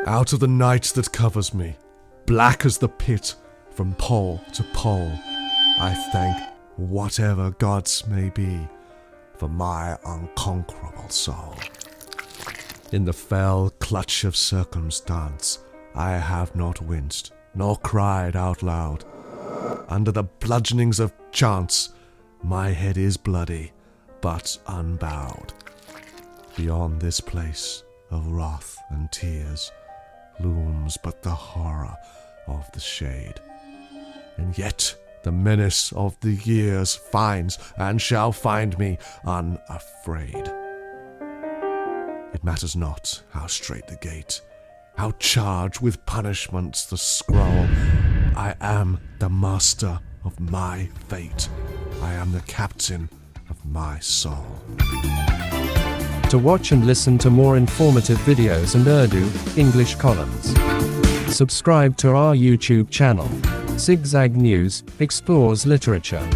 Out of the night that covers me, black as the pit from pole to pole, I thank whatever gods may be for my unconquerable soul. In the fell clutch of circumstance, I have not winced nor cried out loud. Under the bludgeonings of chance, my head is bloody, but unbowed. Beyond this place of wrath and tears looms but the horror of the shade. And yet the menace of the years finds and shall find me unafraid. It matters not how strait the gate, how charged with punishments the scroll. I am the master of my fate. I am the captain of my soul. To watch and listen to more informative videos and Urdu English columns, subscribe to our YouTube channel. Zigzag News explores literature.